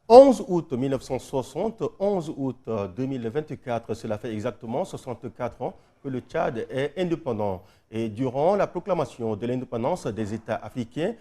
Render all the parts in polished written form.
11 août 1960, 11 août 2024, cela fait exactement 64 ans que le Tchad est indépendant. Et durant la proclamation de l'indépendance des États africains,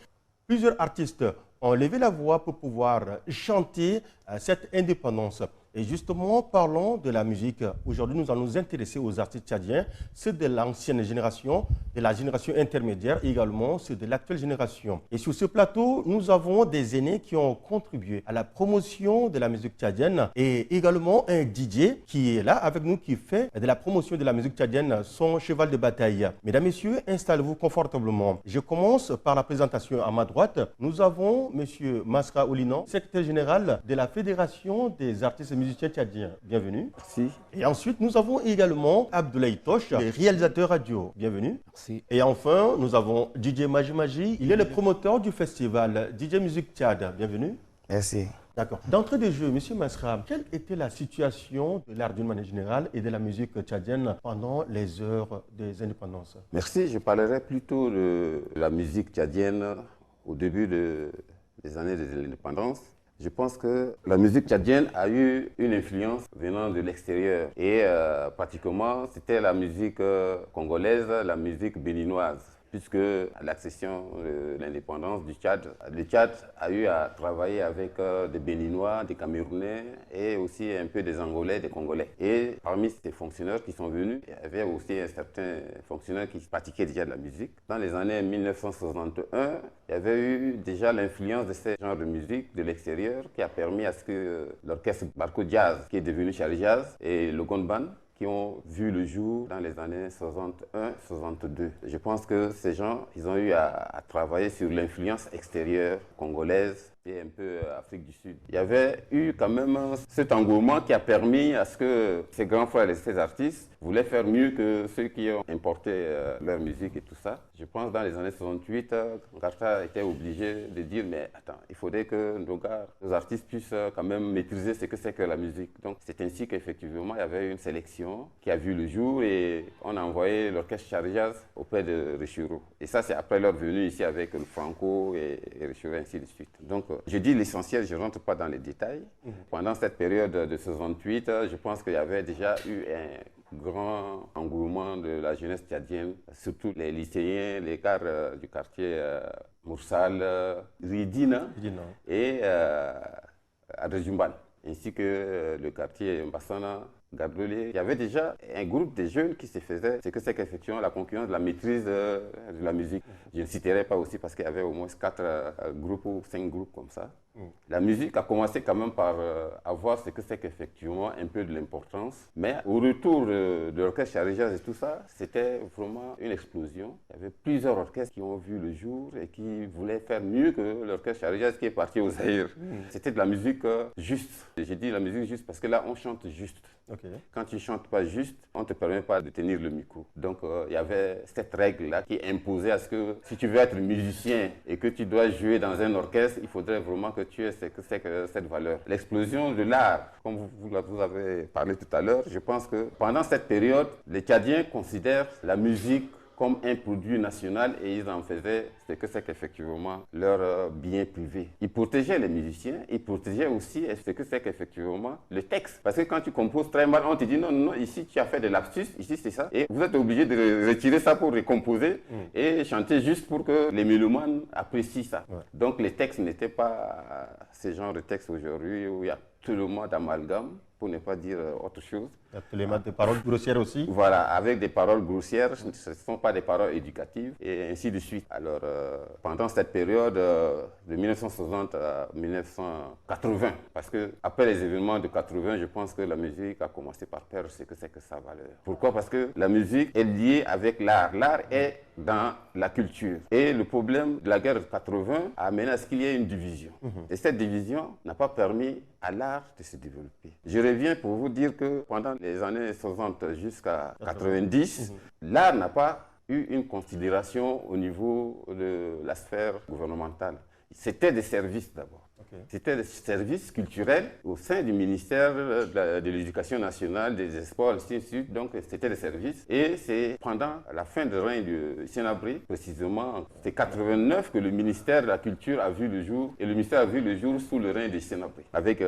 plusieurs artistes ont levé la voix pour pouvoir chanter cette indépendance. Et justement, parlons de la musique. Aujourd'hui, nous allons nous intéresser aux artistes tchadiens, ceux de l'ancienne génération, de la génération intermédiaire et également ceux de l'actuelle génération. Et sur ce plateau, nous avons des aînés qui ont contribué à la promotion de la musique tchadienne et également un DJ qui est là avec nous, qui fait de la promotion de la musique tchadienne son cheval de bataille. Mesdames, Messieurs, installez-vous confortablement. Je commence par la présentation à ma droite. Nous avons M. Maska Oulinan, secrétaire général de la Fédération des artistes musiciens tchadiens. Bienvenue. Merci. Et ensuite, nous avons également Abdoulaye Toche, le réalisateur radio. Bienvenue. Merci. Et enfin, nous avons DJ Maji Maji. Il est le promoteur du festival DJ Musique Tchad. Bienvenue. Merci. D'accord. D'entrée de jeu, M. Masra, quelle était la situation de l'art d'une manière générale et de la musique tchadienne pendant les heures des indépendances? Merci. Je parlerai plutôt de la musique tchadienne au début des années de l'indépendance. Je pense que la musique tchadienne a eu une influence venant de l'extérieur et pratiquement c'était la musique congolaise, la musique béninoise. Puisque à l'accession de l'indépendance du Tchad, le Tchad a eu à travailler avec des Béninois, des Camerounais et aussi un peu des Angolais, des Congolais. Et parmi ces fonctionnaires qui sont venus, il y avait aussi un certain fonctionnaire qui pratiquait déjà de la musique. Dans les années 1961, il y avait eu déjà l'influence de ce genre de musique de l'extérieur qui a permis à ce que l'orchestre Barco Jazz, qui est devenu Charlie Jazz, et le Gondban, qui ont vu le jour dans les années 61-62. Je pense que ces gens, ils ont eu à travailler sur l'influence extérieure congolaise et un peu Afrique du Sud. Il y avait eu quand même cet engouement qui a permis à ce que ces grands frères et ces artistes voulaient faire mieux que ceux qui ont importé leur musique et tout ça. Je pense que dans les années 68, Ngarta était obligé de dire mais attends, il faudrait que nos artistes puissent quand même maîtriser ce que c'est que la musique. Donc c'est ainsi qu'effectivement il y avait une sélection qui a vu le jour et on a envoyé l'orchestre Charlie Jazz auprès de Richuro. Et ça c'est après leur venue ici avec le Franco et Richuro ainsi de suite. Donc je dis l'essentiel, je ne rentre pas dans les détails. Pendant cette période de 68, je pense qu'il y avait déjà eu un grand engouement de la jeunesse tchadienne, surtout les lycéens, les gars du quartier Moursal, Ridina et Adrejumban, ainsi que le quartier Mbassana, Gardolé. Il y avait déjà un groupe de jeunes qui se faisaient ce que c'est qu'effectivement la concurrence de la maîtrise de la musique. Je ne citerai pas aussi parce qu'il y avait au moins 4 groupes ou 5 groupes comme ça. La musique a commencé quand même par avoir ce que c'est qu'effectivement un peu de l'importance. Mais au retour de l'orchestre Charlie Jazz et tout ça, c'était vraiment une explosion. Il y avait plusieurs orchestres qui ont vu le jour et qui voulaient faire mieux que l'orchestre Charlie Jazz qui est parti au Zaïre. C'était de la musique juste. J'ai dit la musique juste parce que là, on chante juste. Okay. Quand tu ne chantes pas juste, on ne te permet pas de tenir le micro. Donc, il y avait cette règle-là qui imposait à ce que si tu veux être musicien et que tu dois jouer dans un orchestre, il faudrait vraiment que tu aies cette valeur. L'explosion de l'art, comme vous avez parlé tout à l'heure, je pense que pendant cette période, les Tchadiens considèrent la musique comme un produit national et ils en faisaient ce que c'est qu'effectivement leur bien privé. Ils protégeaient les musiciens, ils protégeaient aussi ce que c'est qu'effectivement le texte. Parce que quand tu composes très mal, on te dit non, non, ici tu as fait de lapsus, ici c'est ça. Et vous êtes obligé de retirer ça pour recomposer et chanter juste pour que les mélomanes apprécient ça. Ouais. Donc les textes n'étaient pas ce genre de textes aujourd'hui où il y a tellement d'amalgame, pour ne pas dire autre chose. Des paroles grossières aussi. Voilà, avec des paroles grossières, ce ne sont pas des paroles éducatives, et ainsi de suite. Alors, pendant cette période de 1960 à 1980, parce que après les événements de 80, je pense que la musique a commencé par perdre ce que c'est que sa valeur. Pourquoi? Parce que la musique est liée avec l'art. L'art est dans la culture. Et le problème de la guerre de 80 a amené à ce qu'il y ait une division. Et cette division n'a pas permis à l'art de se développer. Je reviens pour vous dire que pendant les années 60 jusqu'à 90, l'art n'a pas eu une considération au niveau de la sphère gouvernementale. C'était des services d'abord. Okay. C'était des services culturels au sein du ministère de l'Éducation nationale, des sports, ainsi de suite. Donc, c'était des services. Et c'est pendant la fin de règne de Hissène Habré, précisément, c'est 89 que le ministère de la Culture a vu le jour. Et le ministère a vu le jour sous le règne de Hissène Habré. Avec,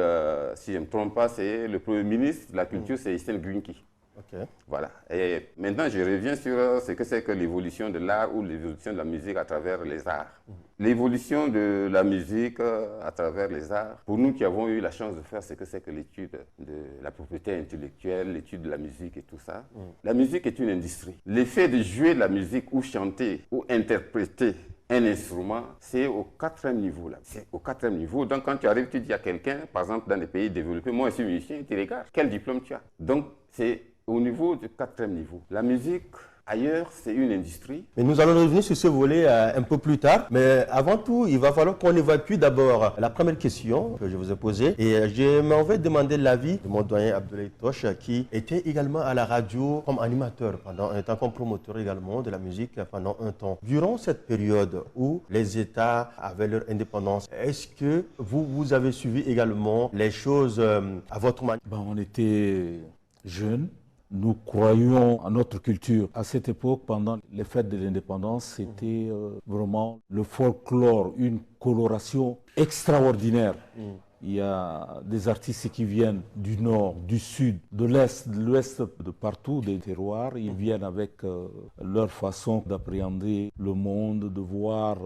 si je ne me trompe pas, c'est le Premier ministre de la Culture, c'est Hissène Grinki. Okay. Voilà. Et maintenant, je reviens sur ce que c'est que l'évolution de l'art ou l'évolution de la musique à travers les arts. L'évolution de la musique à travers les arts, pour nous qui avons eu la chance de faire ce que c'est que l'étude de la propriété intellectuelle, l'étude de la musique et tout ça, la musique est une industrie. L'effet de jouer de la musique ou chanter ou interpréter un instrument, c'est au 4e niveau là. C'est au 4e niveau. Donc quand tu arrives, tu dis à quelqu'un, par exemple dans des pays développés, moi je suis musicien, tu regardes, quel diplôme tu as? Donc c'est au niveau du 4e niveau. La musique, ailleurs, c'est une industrie. Mais nous allons revenir sur ce volet un peu plus tard. Mais avant tout, il va falloir qu'on évacue d'abord la première question que je vous ai posée. Et je m'en vais demander l'avis de mon doyen Abdoulaye Toch, qui était également à la radio comme animateur pendant un temps, comme promoteur également de la musique pendant un temps. Durant cette période où les États avaient leur indépendance, est-ce que vous avez suivi également les choses à votre manière? On était jeunes. Nous croyions à notre culture. À cette époque, pendant les fêtes de l'indépendance, c'était vraiment le folklore, une coloration extraordinaire. Il y a des artistes qui viennent du nord, du sud, de l'est, de l'ouest, de partout, des terroirs. Ils viennent avec leur façon d'appréhender le monde, de voir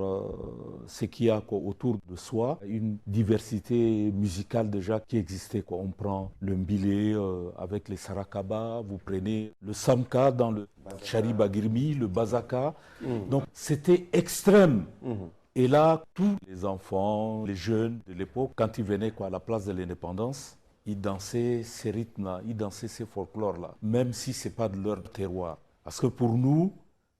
ce qu'il y a autour de soi. Une diversité musicale déjà qui existait. On prend le mbélé avec les sarakaba, vous prenez le samka dans le charibagirmi, le bazaka. Donc c'était extrême. Et là, tous les enfants, les jeunes de l'époque, quand ils venaient à la place de l'indépendance, ils dansaient ces rythmes-là, ils dansaient ces folklores-là, même si ce n'est pas de leur terroir. Parce que pour nous,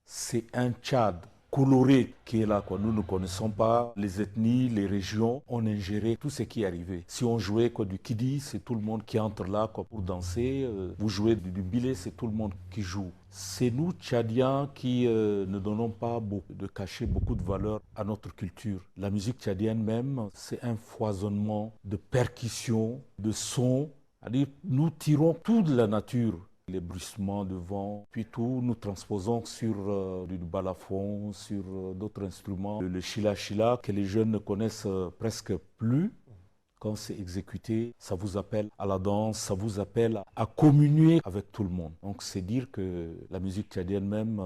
c'est un Tchad coloré qui est là. Nous ne connaissons pas les ethnies, les régions. On ingérait tout ce qui arrivait. Si on jouait du kidi, c'est tout le monde qui entre là pour danser. Vous jouez du billet, c'est tout le monde qui joue. C'est nous, Tchadiens, qui ne donnons pas de cacher beaucoup de valeur à notre culture. La musique tchadienne même, c'est un foisonnement de percussions, de sons. C'est-à-dire, nous tirons tout de la nature. Les bruissements de vent, puis tout, nous transposons sur du balafon, sur d'autres instruments. Le chila-chila, que les jeunes ne connaissent presque plus. Quand c'est exécuté, ça vous appelle à la danse, ça vous appelle à communier avec tout le monde. Donc c'est dire que la musique tchadienne même,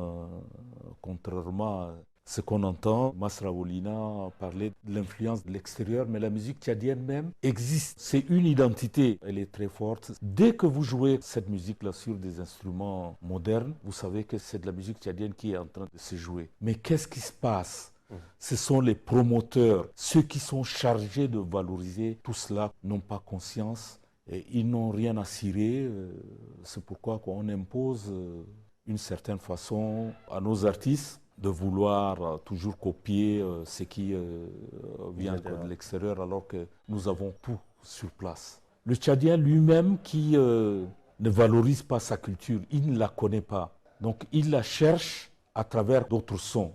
contrairement à ce qu'on entend, Masra Wolina parlait de l'influence de l'extérieur, mais la musique tchadienne même existe. C'est une identité, elle est très forte. Dès que vous jouez cette musique-là sur des instruments modernes, vous savez que c'est de la musique tchadienne qui est en train de se jouer. Mais qu'est-ce qui se passe ? Ce sont les promoteurs, ceux qui sont chargés de valoriser tout cela, n'ont pas conscience et ils n'ont rien à cirer. C'est pourquoi on impose une certaine façon à nos artistes de vouloir toujours copier ce qui vient de l'extérieur alors que nous avons tout sur place. Le Tchadien lui-même qui ne valorise pas sa culture, il ne la connaît pas. Donc il la cherche à travers d'autres sons.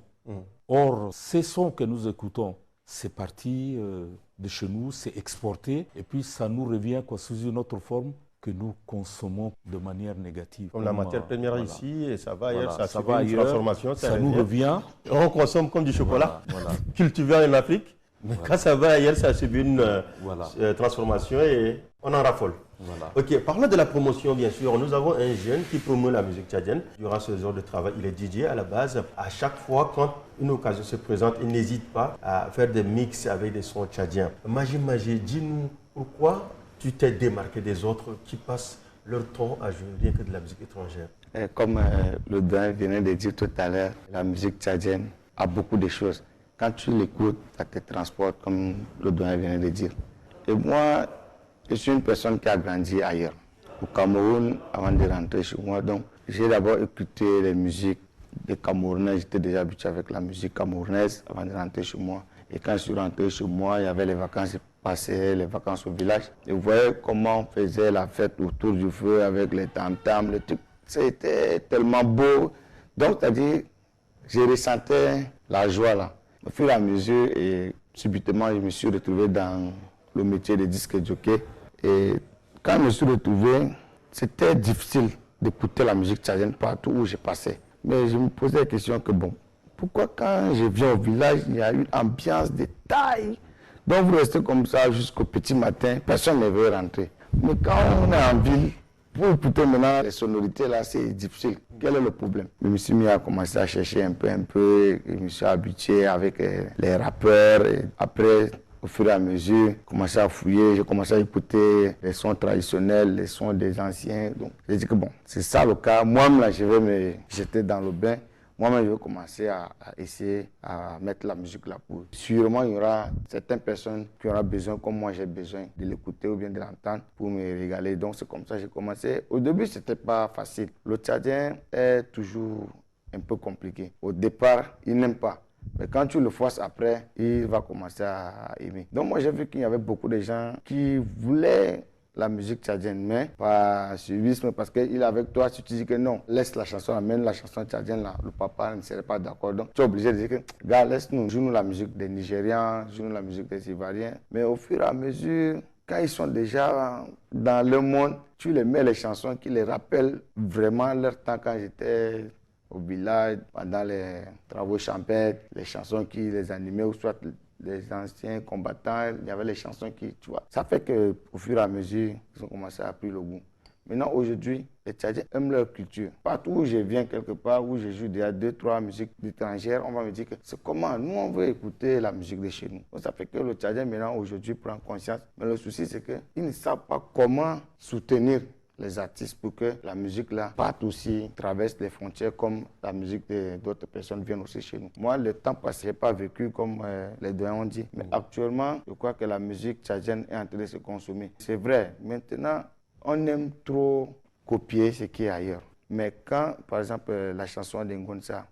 Or, ces sons que nous écoutons, c'est parti de chez nous, c'est exporté et puis ça nous revient sous une autre forme que nous consommons de manière négative. Comme la matière première ici, et ça va ailleurs, ça va ailleurs, transformation, ça nous revient. On consomme comme du chocolat, cultivé en Afrique, mais quand ça va ailleurs, ça subit une transformation et on en raffole. Ok, parlant de la promotion, bien sûr, nous avons un jeune qui promeut la musique tchadienne. Durant ce genre de travail, il est DJ à la base. À chaque fois, quand une occasion se présente, il n'hésite pas à faire des mix avec des sons tchadiens. Maji, dis-nous pourquoi tu t'es démarqué des autres qui passent leur temps à jouer rien que de la musique étrangère. Comme le doyen venait de dire tout à l'heure, la musique tchadienne a beaucoup de choses. Quand tu l'écoutes, ça te transporte, comme le doyen venait de dire. Et moi, je suis une personne qui a grandi ailleurs, au Cameroun, avant de rentrer chez moi. Donc, j'ai d'abord écouté les musiques des Camerounais. J'étais déjà habitué avec la musique camerounaise avant de rentrer chez moi. Et quand je suis rentré chez moi, il y avait les vacances, je passais les vacances au village. Et vous voyez comment on faisait la fête autour du feu avec les tam-tams, les trucs. C'était tellement beau. Donc, c'est-à-dire, je ressentais la joie là. Au fur et à mesure, et subitement, je me suis retrouvé dans le métier de disque jockey. Et quand je me suis retrouvé, c'était difficile d'écouter la musique tchadienne partout où je passais. Mais je me posais la question que bon, pourquoi quand je viens au village, il y a une ambiance de taille. Donc vous restez comme ça jusqu'au petit matin, personne ne veut rentrer. Mais quand on est en ville, pour écouter maintenant les sonorités là, c'est difficile. Quel est le problème? Je me suis mis à commencer à chercher un peu, je me suis habitué avec les rappeurs. Et après, au fur et à mesure, j'ai commencé à fouiller, j'ai commencé à écouter les sons traditionnels, les sons des anciens. Donc j'ai dit que bon, c'est ça le cas. Moi-même là, je vais me jeter dans le bain. Moi-même, je vais commencer à essayer à mettre la musique là pour. Sûrement, il y aura certaines personnes qui auront besoin, comme moi j'ai besoin, de l'écouter ou bien de l'entendre pour me régaler. Donc, c'est comme ça que j'ai commencé. Au début, ce n'était pas facile. Le tchadien est toujours un peu compliqué. Au départ, il n'aime pas. Mais quand tu le forces après, il va commencer à aimer. Donc, moi, j'ai vu qu'il y avait beaucoup de gens qui voulaient la musique tchadienne, mais pas suivisme, parce qu'il est avec toi, si tu dis que non, laisse la chanson, amène la chanson tchadienne, là, le papa ne serait pas d'accord. Donc tu es obligé de dire que, gars, laisse-nous, joue-nous la musique des Nigérians, joue-nous la musique des Ivoiriens. Mais au fur et à mesure, quand ils sont déjà dans le monde, tu les mets les chansons qui les rappellent vraiment leur temps quand j'étais au village, pendant les travaux champêtres, les chansons qui les animaient, ou soit les anciens combattants, il y avait les chansons qui, tu vois. Ça fait qu'au fur et à mesure, ils ont commencé à prendre le goût. Maintenant, aujourd'hui, les Tchadiens aiment leur culture. Partout où je viens, quelque part, où je joue déjà 2-3 musiques étrangères, on va me dire que c'est comment nous, on veut écouter la musique de chez nous. Donc, ça fait que le Tchadien, maintenant, aujourd'hui, prend conscience. Mais le souci, c'est qu'ils ne savent pas comment soutenir les artistes pour que la musique là parte aussi, traverse les frontières comme la musique d'autres personnes viennent aussi chez nous. Moi, le temps passé, je n'ai pas vécu comme les doyens ont dit. Mais actuellement, je crois que la musique tchadienne est en train de se consommer. C'est vrai, maintenant, on aime trop copier ce qui est ailleurs. Mais quand, par exemple, la chanson d'Ngonsa,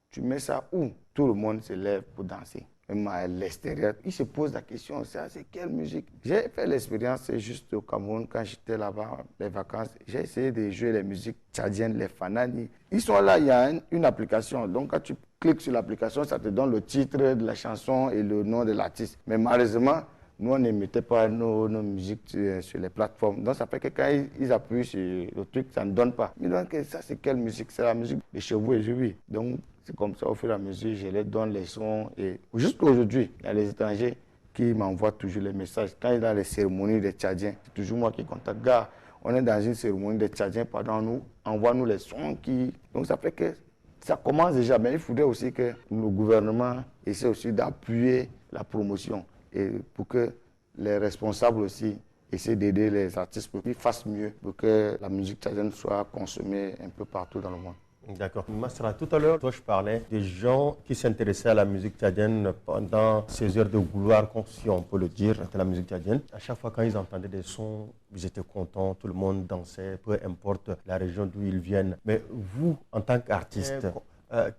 tu mets ça où tout le monde se lève pour danser. Même à l'extérieur, ils se posent la question, ça c'est quelle musique? J'ai fait l'expérience juste au Cameroun quand j'étais là-bas, les vacances. J'ai essayé de jouer les musiques tchadiennes, les fanani. Ils sont là, il y a une application. Donc quand tu cliques sur l'application, ça te donne le titre de la chanson et le nom de l'artiste. Mais malheureusement, nous on ne mettait pas nos musiques sur les plateformes. Donc ça fait que quand ils appuient sur le truc, ça ne donne pas. Ils disent que ça c'est quelle musique? C'est la musique de Chevaux et Juvi. Donc c'est comme ça, au fur et à mesure, je les donne les sons. Et jusqu'à aujourd'hui, il y a les étrangers qui m'envoient toujours les messages. Quand il y a les cérémonies des Tchadiens, c'est toujours moi qui contacte. Gars, on est dans une cérémonie des Tchadiens, pardon, nous, envoie-nous les sons qui... Donc ça fait que ça commence déjà. Mais il faudrait aussi que le gouvernement essaie aussi d'appuyer la promotion. Et pour que les responsables aussi essaient d'aider les artistes pour qu'ils fassent mieux, pour que la musique tchadienne soit consommée un peu partout dans le monde. D'accord. Masra, tout à l'heure, toi, je parlais des gens qui s'intéressaient à la musique tchadienne pendant ces heures de gloire, si on peut le dire, de la musique tchadienne. À chaque fois, quand ils entendaient des sons, ils étaient contents, tout le monde dansait, peu importe la région d'où ils viennent. Mais vous, en tant qu'artiste,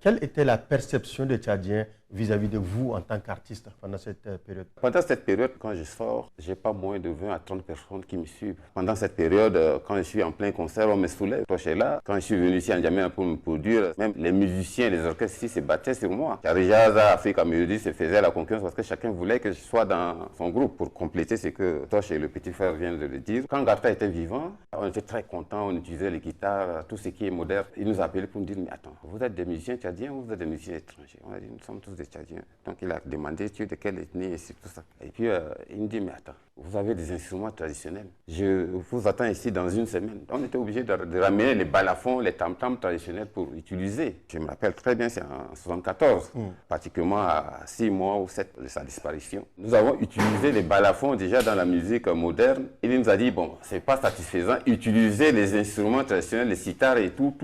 quelle était la perception des Tchadiens vis-à-vis de vous en tant qu'artiste pendant cette période? Pendant cette période, quand je sors, je n'ai pas moins de 20 à 30 personnes qui me suivent. Pendant cette période, quand je suis en plein concert, on me soulève. Toi, je suis là. Quand je suis venu ici en Djamena pour me produire, même les musiciens, les orchestres ici se battaient sur moi. Rijaza, Africa Melody se faisait la concurrence parce que chacun voulait que je sois dans son groupe pour compléter ce que toi, chez le petit frère vient de le dire. Quand Garta était vivant, on était très contents, on utilisait les guitares, tout ce qui est moderne. Il nous appelait pour nous dire, mais attends, vous êtes des musiciens tchadiens ou vous êtes des musiciens étrangers? On a dit, nous sommes tous des Tchadiens. Donc il a demandé, tu es de quelle ethnie et tout ça. Et puis il me dit, mais attends, vous avez des instruments traditionnels. Je vous attends ici dans une semaine. On était obligé de ramener les balafons, les tam-tams traditionnels pour utiliser. Je me rappelle très bien, c'est en 1974, pratiquement à 6 mois ou 7 de sa disparition. Nous avons utilisé les balafons déjà dans la musique moderne. Il nous a dit, bon, c'est pas satisfaisant, utilisez les instruments traditionnels, les sitars et tout.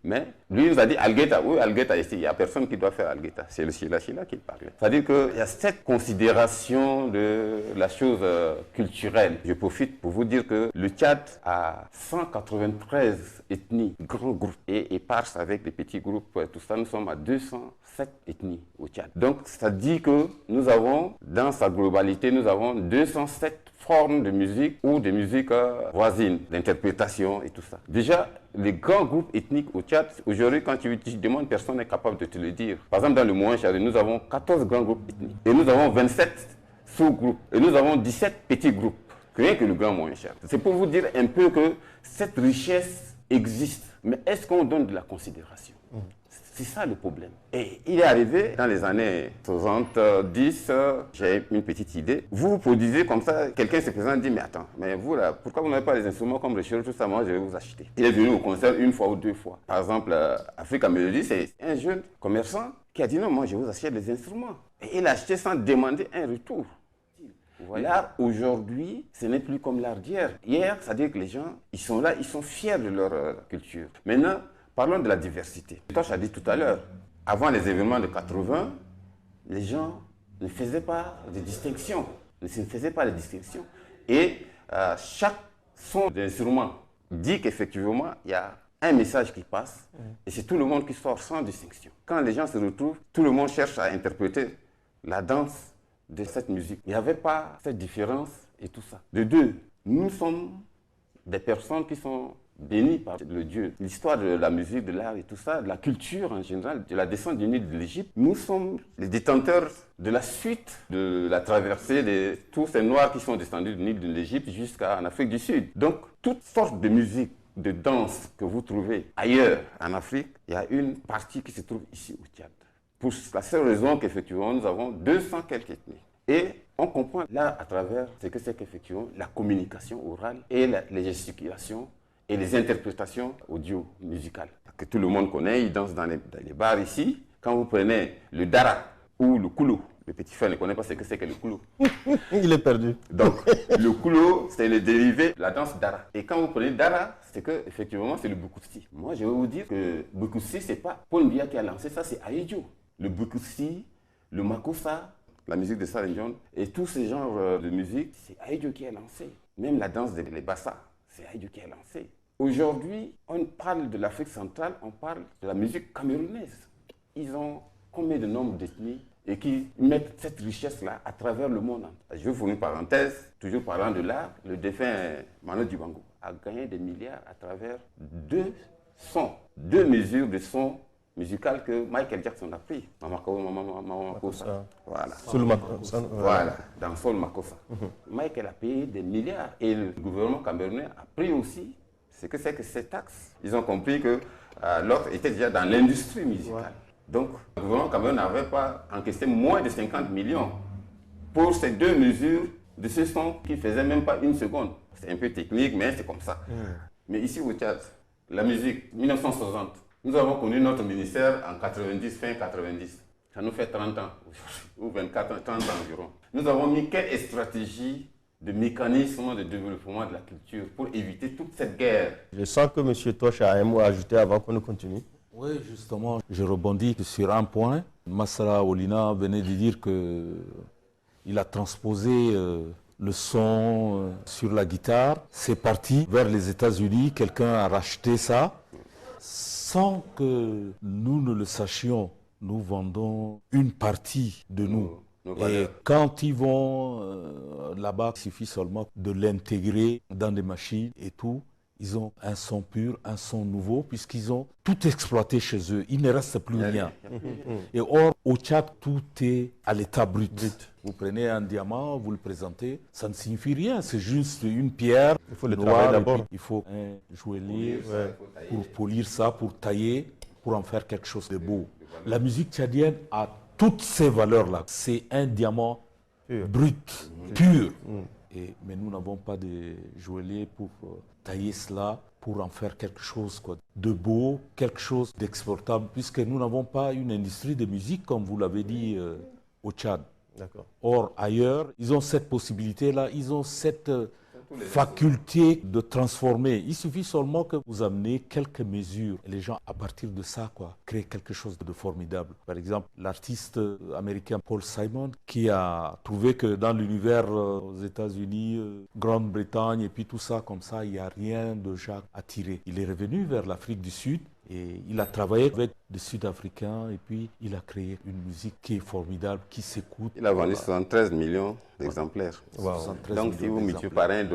Mais lui, il nous a dit, Algeta, oui, Algeta ici, il n'y a personne qui doit faire Algeta. C'est le Shila qu'il parlait. C'est-à-dire qu'il y a cette considération de la chose culturelle. Je profite pour vous dire que le Tchad a 193 ethnies, grands groupes, et éparses avec des petits groupes. Tout ça, nous sommes à 207 ethnies au Tchad. Donc, ça dit que nous avons, dans sa globalité, nous avons 207 formes de musique ou de musique voisine, d'interprétation et tout ça. Déjà, les grands groupes ethniques au Tchad, aujourd'hui, quand tu demandes, personne n'est capable de te le dire. Par exemple, dans le Moyen-Chari, nous avons 14 grands groupes ethniques et nous avons 27 sous-groupes et nous avons 17 petits groupes, rien que le Grand Moyen-Chari. C'est pour vous dire un peu que cette richesse existe, mais est-ce qu'on donne de la considération? C'est ça le problème. Et il est arrivé dans les années 70, j'ai une petite idée. Vous produisez comme ça, quelqu'un se présente et dit, mais attends, mais vous là, pourquoi vous n'avez pas les instruments comme le chef, tout ça, moi je vais vous acheter. Il est venu au concert une fois ou deux fois. Par exemple, Africa Melody, c'est un jeune commerçant qui a dit, non, moi je vous achète les instruments. Et il a acheté sans demander un retour. L'art aujourd'hui, ce n'est plus comme l'art d'hier. Hier, c'est-à-dire que les gens, ils sont là, ils sont fiers de leur culture. Maintenant, parlons de la diversité. Tosh a dit tout à l'heure, avant les événements de 80, les gens ne faisaient pas de distinction. Ne se faisaient pas de distinction. Et chaque son d'instrument dit qu'effectivement, il y a un message qui passe et c'est tout le monde qui sort sans distinction. Quand les gens se retrouvent, tout le monde cherche à interpréter la danse de cette musique. Il n'y avait pas cette différence et tout ça. De deux, nous sommes des personnes qui sont bénis par le Dieu. L'histoire de la musique, de l'art et tout ça, de la culture en général, de la descente du Nil de l'Égypte, nous sommes les détenteurs de la suite de la traversée de tous ces Noirs qui sont descendus du Nil de l'Égypte jusqu'en Afrique du Sud. Donc, toute sorte de musique, de danse que vous trouvez ailleurs en Afrique, il y a une partie qui se trouve ici au Tchad. Pour la seule raison qu'effectivement, nous avons 200 quelques ethnies. Et on comprend là à travers ce que c'est qu'effectivement la communication orale et les gesticulations et les interprétations audio-musicales que tout le monde connaît. Ils dansent dans les bars ici. Quand vous prenez le dara ou le koulou, le petit frère ne connaît pas ce que c'est que le koulou. Il est perdu. Donc, le koulou, c'est le dérivé de la danse dara. Et quand vous prenez dara, c'est que effectivement c'est le bukusi. Moi, je vais vous dire que bukusi, c'est pas Paul Biya qui a lancé ça, c'est Aïdjo. Le bukusi, le makossa, la musique de Salin John et tous ces genres de musique, c'est Aïdjo qui a lancé. Même la danse des Bassa, c'est Aïdjo qui a lancé. Aujourd'hui, on parle de l'Afrique centrale, on parle de la musique camerounaise. Ils ont combien de nombre d'ethnies et qui mettent cette richesse-là à travers le monde. Je vais vous faire une parenthèse, toujours parlant de l'art, le défunt Manu Dibango a gagné des milliards à travers deux sons, deux mesures de sons musicales que Michael Jackson a pris. Makossa. Voilà. Soul Makossa. Voilà, dans Soul Makossa. Michael a payé des milliards et le gouvernement camerounais a pris aussi ce que c'est que ces taxes. Ils ont compris que l'autre était déjà dans l'industrie musicale. Ouais. Donc, le gouvernement camerounais n'avait pas encaissé moins de 50 millions pour ces deux mesures de ce son qui ne faisaient même pas une seconde. C'est un peu technique, mais c'est comme ça. Mais ici au Tchad, la musique, 1960, nous avons connu notre ministère en 90, fin 90. Ça nous fait 30 ans, ou 24 30 ans environ. Nous avons mis quelle stratégie de mécanisme de développement de la culture pour éviter toute cette guerre. Je sens que M. Tosh a un mot à ajouter avant qu'on ne continue. Oui, justement, je rebondis sur un point. Massara Olina venait de dire qu'il a transposé le son sur la guitare. C'est parti vers les États-Unis, quelqu'un a racheté ça. Sans que nous ne le sachions, nous vendons une partie de nous. Et quand ils vont là-bas, il suffit seulement de l'intégrer dans des machines et tout. Ils ont un son pur, un son nouveau, puisqu'ils ont tout exploité chez eux. Il ne reste plus rien. Et or, au Tchad, tout est à l'état brut. Vous prenez un diamant, vous le présentez, ça ne signifie rien. C'est juste une pierre. Il faut le travailler d'abord. Il faut un joaillier pour polir ça, pour tailler, pour en faire quelque chose de beau. La musique tchadienne a toutes ces valeurs-là. C'est un diamant brut, pur. Mais nous n'avons pas de joaillier pour tailler cela, pour en faire quelque chose de beau, quelque chose d'exportable, puisque nous n'avons pas une industrie de musique, comme vous l'avez dit, au Tchad. Or, ailleurs, ils ont cette possibilité-là, ils ont cette faculté de transformer. Il suffit seulement que vous amenez quelques mesures et les gens, à partir de ça, créent quelque chose de formidable. Par exemple, l'artiste américain Paul Simon, qui a trouvé que dans l'univers aux États-Unis, Grande-Bretagne et puis tout ça, comme ça, il n'y a rien de déjà attiré. Il est revenu vers l'Afrique du Sud. Et il a travaillé avec des Sud-Africains et puis il a créé une musique qui est formidable, qui s'écoute. Il a vendu 73 millions d'exemplaires. Wow. Donc si vous multipliez par $1.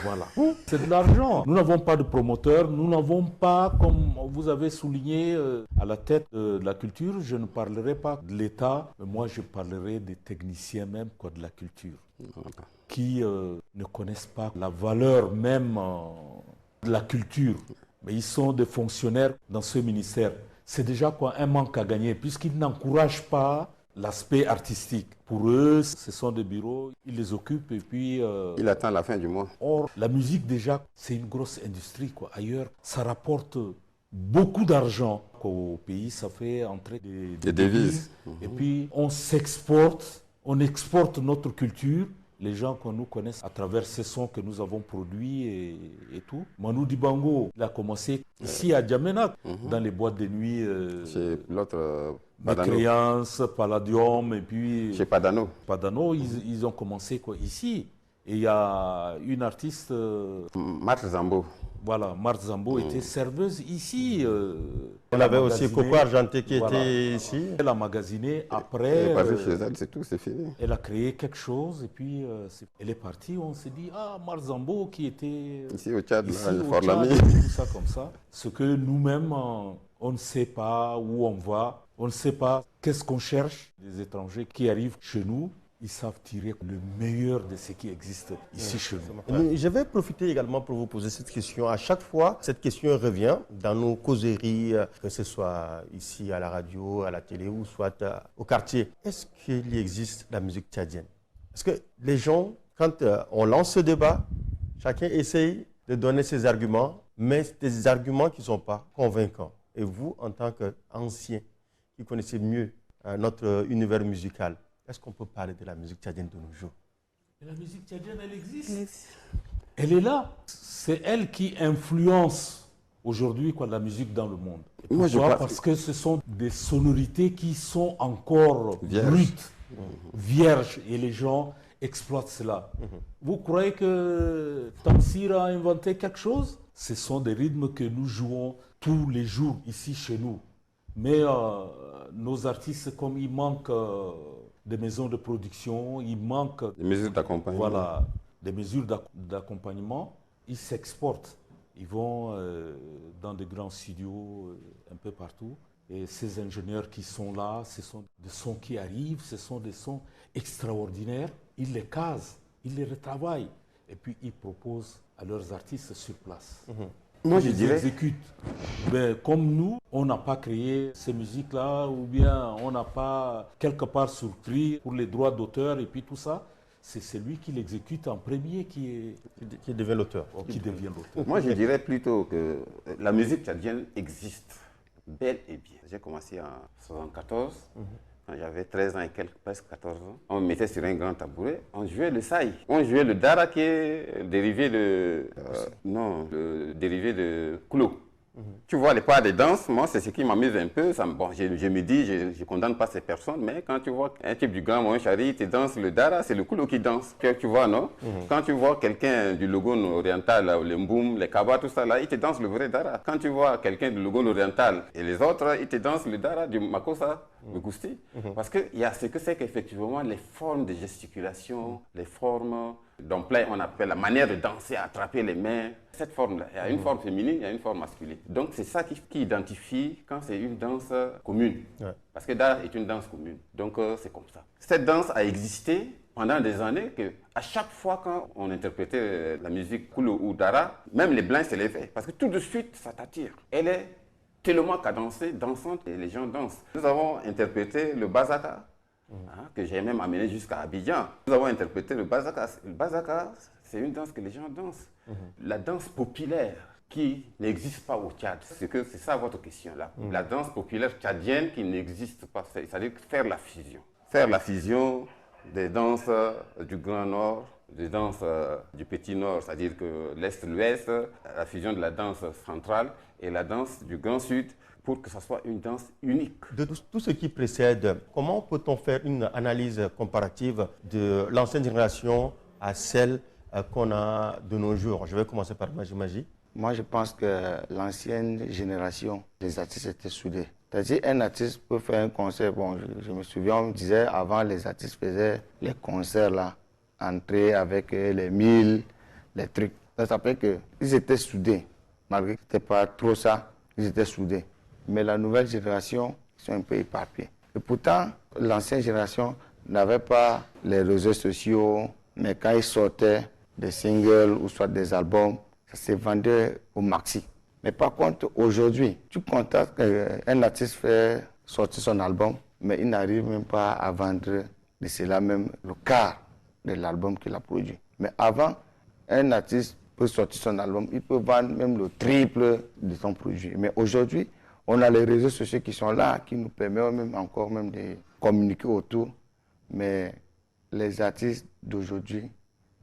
Voilà. C'est de l'argent. Nous n'avons pas de promoteurs, nous n'avons pas, comme vous avez souligné, à la tête de la culture, je ne parlerai pas de l'État, mais moi je parlerai des techniciens même de la culture, qui ne connaissent pas la valeur même de la culture. Mais ils sont des fonctionnaires dans ce ministère. C'est déjà un manque à gagner, puisqu'ils n'encouragent pas l'aspect artistique. Pour eux, ce sont des bureaux, ils les occupent et puis... Il attend la fin du mois. Or, la musique déjà, c'est une grosse industrie. Ailleurs, ça rapporte beaucoup d'argent au pays, ça fait entrer des devises. Et puis, on exporte notre culture. Les gens qu'on nous connaissent à travers ces sons que nous avons produits et tout. Manu Dibango, il a commencé ici à Djamena, dans les boîtes de nuit. Chez l'autre Créance, Palladium et puis... Chez Padano. Padano, ils ont commencé ici. Et il y a une artiste... Marthe Zambo. Voilà, Marthe Zambo était serveuse ici. On avait aussi Coco Argenté qui était ici. Elle a magasiné. Après, elle est partie chez elle, c'est tout, c'est fini. Elle a créé quelque chose et puis elle est partie. On s'est dit, Marthe Zambo qui était ici au Tchad, ici, là, au Tchad, tout ça comme ça. Ce que nous-mêmes, on ne sait pas où on va, on ne sait pas qu'est-ce qu'on cherche. Les étrangers qui arrivent chez nous, ils savent tirer le meilleur de ce qui existe ici chez nous. Je vais profiter également pour vous poser cette question. À chaque fois, cette question revient dans nos causeries, que ce soit ici à la radio, à la télé ou soit au quartier. Est-ce qu'il existe la musique tchadienne? Parce que les gens, quand on lance ce débat, chacun essaye de donner ses arguments, mais c'est des arguments qui ne sont pas convaincants. Et vous, en tant qu'ancien, qui connaissez mieux notre univers musical, est-ce qu'on peut parler de la musique tchadienne de nos jours? La musique tchadienne, elle existe. Elle est là. C'est elle qui influence aujourd'hui la musique dans le monde. Pourquoi? Parce que ce sont des sonorités qui sont encore brutes, vierges, et les gens exploitent cela. Vous croyez que Tamsir a inventé quelque chose? Ce sont des rythmes que nous jouons tous les jours ici chez nous. Mais nos artistes, comme il manque des maisons de production, il manque des mesures d'accompagnement. Voilà, des mesures d'accompagnement, ils s'exportent. Ils vont dans des grands studios un peu partout. Et ces ingénieurs qui sont là, ce sont des sons qui arrivent, ce sont des sons extraordinaires. Ils les casent, ils les retravaillent. Et puis ils proposent à leurs artistes sur place. Moi, je ils dirais... exécutent. Mais comme nous, on n'a pas créé ces musiques-là, ou bien on n'a pas quelque part surpris pour les droits d'auteur et puis tout ça. C'est celui qui l'exécute en premier qui devient l'auteur. Moi, je dirais plutôt que la musique tchadienne existe, bel et bien. J'ai commencé en 1974. Quand j'avais 13 ans et quelques, presque 14 ans, on me mettait sur un grand tabouret, on jouait le saï. On jouait le dara qui est dérivé de... le dérivé de Koulo. Tu vois les pas de danse, moi c'est ce qui m'amuse un peu. Je me dis, je ne condamne pas ces personnes, mais quand tu vois un type du Grand Moyen Chari qui danse le dara, c'est le Koulo qui danse. Tu vois, non? Quand tu vois quelqu'un du Logone oriental, le Mboum, les Kaba, tout ça là, il te danse le vrai dara. Quand tu vois quelqu'un du Logone oriental et les autres, ils te dansent le dara du Makossa, le Gousti. Parce qu'il y a ce que c'est qu'effectivement les formes de gesticulation, les formes d'emploi, on appelle la manière de danser, attraper les mains. Cette forme-là, il y a une forme féminine, il y a une forme masculine. Donc c'est ça qui identifie quand c'est une danse commune. Ouais. Parce que Dara est une danse commune. Donc c'est comme ça. Cette danse a existé pendant des années que à chaque fois quand on interprétait la musique Koulo ou Dara, même les Blancs se levaient. Parce que tout de suite, ça t'attire. Elle est tellement cadencée, dansante, et les gens dansent. Nous avons interprété le Bazaka. Que j'ai même amené jusqu'à Abidjan. Nous avons interprété le Bazaka. Le Bazaka, c'est une danse que les gens dansent. La danse populaire qui n'existe pas au Tchad. C'est ça votre question là. La danse populaire tchadienne qui n'existe pas. C'est-à-dire faire la fusion. Faire la fusion des danses du Grand Nord, de danse du Petit Nord, c'est-à-dire que l'Est-l'Ouest, la fusion de la danse centrale et la danse du Grand Sud, pour que ce soit une danse unique. De tout ce qui précède, comment peut-on faire une analyse comparative de l'ancienne génération à celle qu'on a de nos jours? Je vais commencer par Maji. Moi, je pense que l'ancienne génération, les artistes étaient soudés. C'est-à-dire, un artiste peut faire un concert. Bon, je me souviens, on me disait, avant, les artistes faisaient les concerts, là, entrer avec les milles, les trucs. Ça s'appelle qu'ils étaient soudés. Malgré que ce n'était pas trop ça, ils étaient soudés. Mais la nouvelle génération, ils sont un peu éparpillés. Et pourtant, l'ancienne génération n'avait pas les réseaux sociaux, mais quand ils sortaient des singles ou soit des albums, ça se vendait au maxi. Mais par contre, aujourd'hui, tu constates qu'un artiste fait sortir son album, mais il n'arrive même pas à vendre de cela même le quart de l'album qu'il a produit. Mais avant, un artiste peut sortir son album, il peut vendre même le triple de son produit. Mais aujourd'hui, on a les réseaux sociaux qui sont là, qui nous permettent même encore même de communiquer autour. Mais les artistes d'aujourd'hui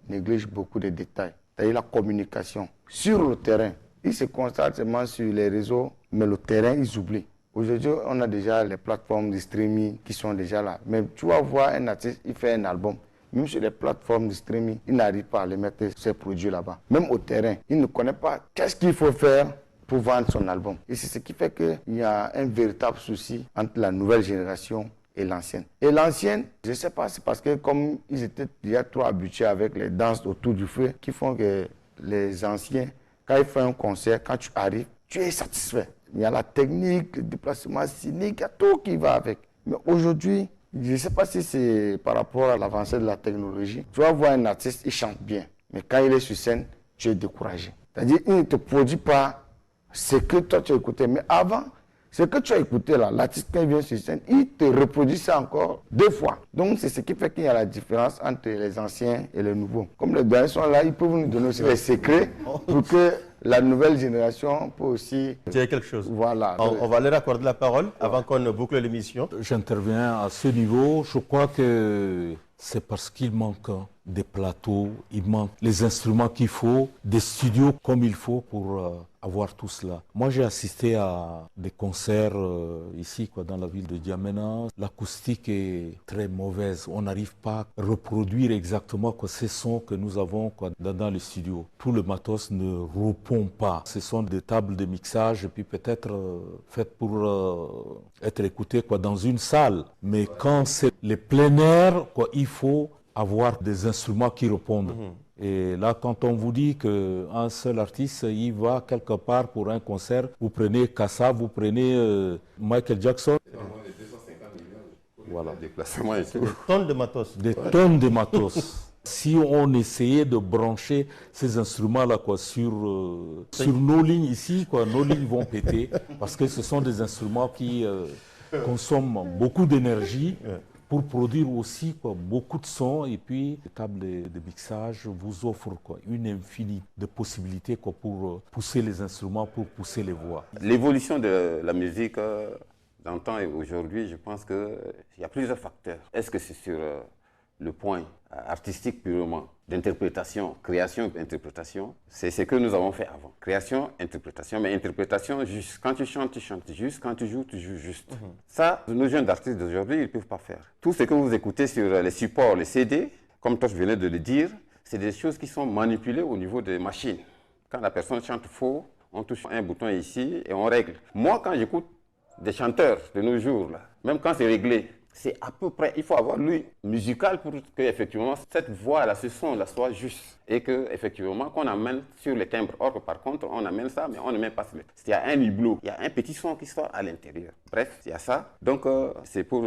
négligent beaucoup de détails. C'est-à-dire la communication sur le terrain. Ils se concentrent seulement sur les réseaux, mais le terrain, ils oublient. Aujourd'hui, on a déjà les plateformes de streaming qui sont déjà là. Mais tu vas voir un artiste, il fait un album. Même sur les plateformes de streaming, il n'arrive pas à les mettre ses produits là-bas. Même au terrain, il ne connaît pas qu'est-ce qu'il faut faire pour vendre son album. Et c'est ce qui fait qu'il y a un véritable souci entre la nouvelle génération et l'ancienne. Et l'ancienne, je ne sais pas, c'est parce que comme ils étaient déjà trop habitués avec les danses autour du feu, qui font que les anciens, quand ils font un concert, quand tu arrives, tu es satisfait. Il y a la technique, le déplacement scénique, il y a tout qui va avec. Mais aujourd'hui, je ne sais pas si c'est par rapport à l'avancée de la technologie. Tu vas voir un artiste, il chante bien. Mais quand il est sur scène, tu es découragé. C'est-à-dire qu'il ne te produit pas ce que toi tu as écouté. Mais avant, ce que tu as écouté là, l'artiste quand il vient sur scène, il te reproduit ça encore 2 fois. Donc c'est ce qui fait qu'il y a la différence entre les anciens et les nouveaux. Comme les deux sont là, ils peuvent nous donner aussi les secrets pour que la nouvelle génération peut aussi... Dire quelque chose. Voilà. On va leur accorder la parole avant qu'on ne boucle l'émission. J'interviens à ce niveau. Je crois que c'est parce qu'il manque des plateaux, il manque les instruments qu'il faut, des studios comme il faut pour avoir tout cela. Moi, j'ai assisté à des concerts ici, dans la ville de N'Djamena. L'acoustique est très mauvaise. On n'arrive pas à reproduire exactement ces sons que nous avons dans le studio. Tout le matos ne répond pas. Ce sont des tables de mixage et puis peut-être faites pour être écoutées dans une salle. Mais quand c'est les plein air, il faut avoir des instruments qui répondent. Et là, quand on vous dit qu'un seul artiste, il va quelque part pour un concert, vous prenez Kassa, vous prenez Michael Jackson. Voilà, déplacement et tout. Des tonnes de matos. Des tonnes de matos. Si on essayait de brancher ces instruments-là sur nos lignes ici, nos lignes vont péter parce que ce sont des instruments qui consomment beaucoup d'énergie. Pour produire aussi beaucoup de sons, et puis les tables de mixage vous offrent une infinie de possibilités pour pousser les instruments, pour pousser les voix. L'évolution de la musique d'antan et aujourd'hui, je pense qu'il y a plusieurs facteurs. Est-ce que c'est sur le point artistique purement, d'interprétation, création et interprétation? C'est ce que nous avons fait avant. Création, interprétation, mais interprétation juste. Quand tu chantes juste. Quand tu joues juste. Ça, nos jeunes artistes d'aujourd'hui, ils ne peuvent pas faire. Tout ce que vous écoutez sur les supports, les CD, comme toi je venais de le dire, c'est des choses qui sont manipulées au niveau des machines. Quand la personne chante faux, on touche un bouton ici et on règle. Moi, quand j'écoute des chanteurs de nos jours, là, même quand c'est réglé, c'est à peu près, il faut avoir l'ouïe musicale pour que effectivement cette voix-là, ce son-là soit juste. Et que effectivement qu'on amène sur les timbres. Or que par contre, on amène ça, mais on ne met pas sur les... Il y a un hublot, il y a un petit son qui sort à l'intérieur. Bref, il y a ça. Donc c'est pour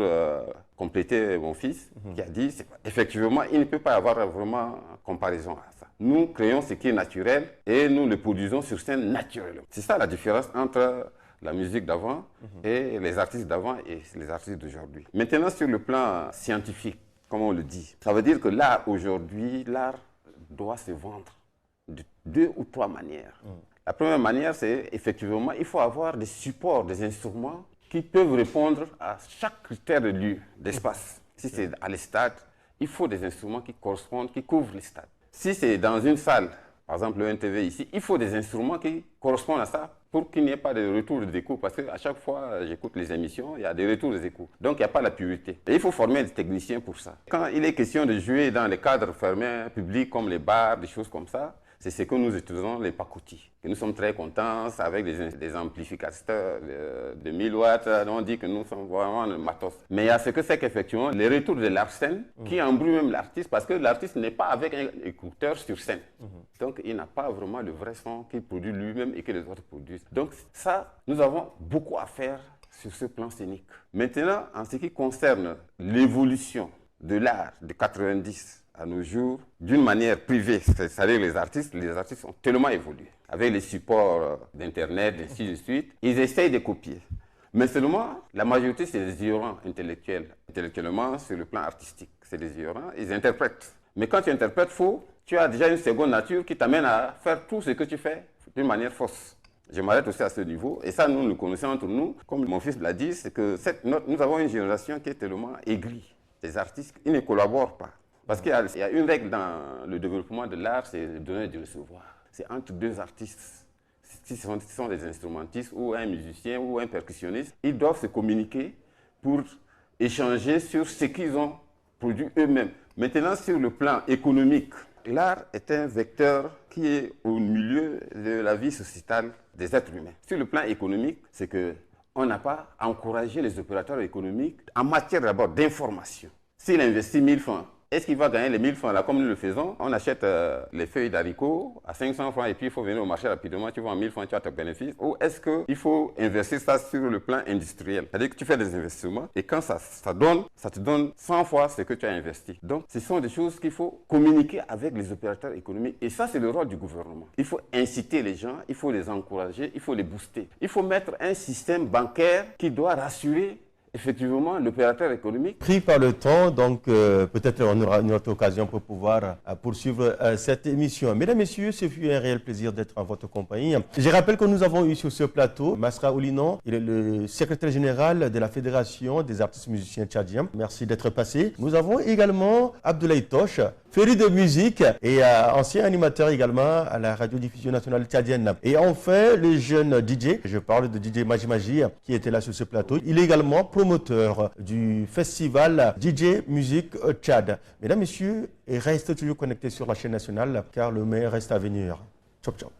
compléter mon fils qui a dit, effectivement, il ne peut pas y avoir vraiment comparaison à ça. Nous créons ce qui est naturel et nous le produisons sur scène naturellement. C'est ça la différence entre la musique d'avant et les artistes d'avant et les artistes d'aujourd'hui. Maintenant, sur le plan scientifique, comme on le dit, ça veut dire que l'art aujourd'hui, l'art doit se vendre de 2 ou 3 manières. La première manière, c'est effectivement, il faut avoir des supports, des instruments qui peuvent répondre à chaque critère de lieu, d'espace. Si c'est à l'estade, il faut des instruments qui correspondent, qui couvrent les stades. Si c'est dans une salle, par exemple le NTV ici, il faut des instruments qui correspondent à ça pour qu'il n'y ait pas de retour d'écho. Parce qu'à chaque fois, j'écoute les émissions, il y a des retours d'écho. Donc, il n'y a pas la pureté. Et il faut former des techniciens pour ça. Quand il est question de jouer dans les cadres fermés, publics, comme les bars, des choses comme ça, c'est ce que nous utilisons, les pacottis. Nous sommes très contents avec des amplificateurs de 1000 watts. On dit que nous sommes vraiment le matos. Mais il y a ce que c'est qu'effectivement, les retours de la scène qui embrouillent même l'artiste parce que l'artiste n'est pas avec un écouteur sur scène. Donc, il n'a pas vraiment le vrai son qu'il produit lui-même et que les autres produisent. Donc, ça, nous avons beaucoup à faire sur ce plan scénique. Maintenant, en ce qui concerne l'évolution de l'art de 90 à nos jours, d'une manière privée, c'est-à-dire les artistes ont tellement évolué. Avec les supports d'Internet, ainsi de suite, ils essayent de copier. Mais seulement, la majorité, c'est des ignorants intellectuellement, sur le plan artistique. C'est des ignorants, ils interprètent. Mais quand tu interprètes faux, tu as déjà une seconde nature qui t'amène à faire tout ce que tu fais d'une manière fausse. Je m'arrête aussi à ce niveau, et ça, nous le connaissons entre nous. Comme mon fils l'a dit, c'est que nous avons une génération qui est tellement aigrie. Les artistes, ils ne collaborent pas. Parce qu'il y a une règle dans le développement de l'art, c'est de donner et de recevoir. C'est entre deux artistes, si ce sont des instrumentistes ou un musicien ou un percussionniste, ils doivent se communiquer pour échanger sur ce qu'ils ont produit eux-mêmes. Maintenant, sur le plan économique, l'art est un vecteur qui est au milieu de la vie sociétale des êtres humains. Sur le plan économique, c'est qu'on n'a pas encouragé les opérateurs économiques en matière d'abord d'information. S'il investit 1000 francs, est-ce qu'il va gagner les 1000 francs là comme nous le faisons? On achète les feuilles d'haricots à 500 francs et puis il faut venir au marché rapidement, tu vends 1000 francs, tu as ton bénéfice. Ou est-ce qu'il faut investir ça sur le plan industriel? C'est-à-dire que tu fais des investissements et quand ça te donne 100 fois ce que tu as investi. Donc ce sont des choses qu'il faut communiquer avec les opérateurs économiques et ça c'est le rôle du gouvernement. Il faut inciter les gens, il faut les encourager, il faut les booster. Il faut mettre un système bancaire qui doit rassurer effectivement l'opérateur économique. Pris par le temps, donc peut-être on aura une autre occasion pour pouvoir poursuivre cette émission. Mesdames, Messieurs, ce fut un réel plaisir d'être en votre compagnie. Je rappelle que nous avons eu sur ce plateau Masra Oulinon, il est le secrétaire général de la Fédération des artistes musiciens tchadiens. Merci d'être passé. Nous avons également Abdoulaye Toche, féru de musique et ancien animateur également à la radiodiffusion nationale tchadienne. Et enfin, le jeune DJ, je parle de DJ Maji Maji, qui était là sur ce plateau. Il est également promoteur du festival DJ Musique Tchad. Mesdames, Messieurs, et restez toujours connectés sur la chaîne nationale car le meilleur reste à venir. Ciao, ciao.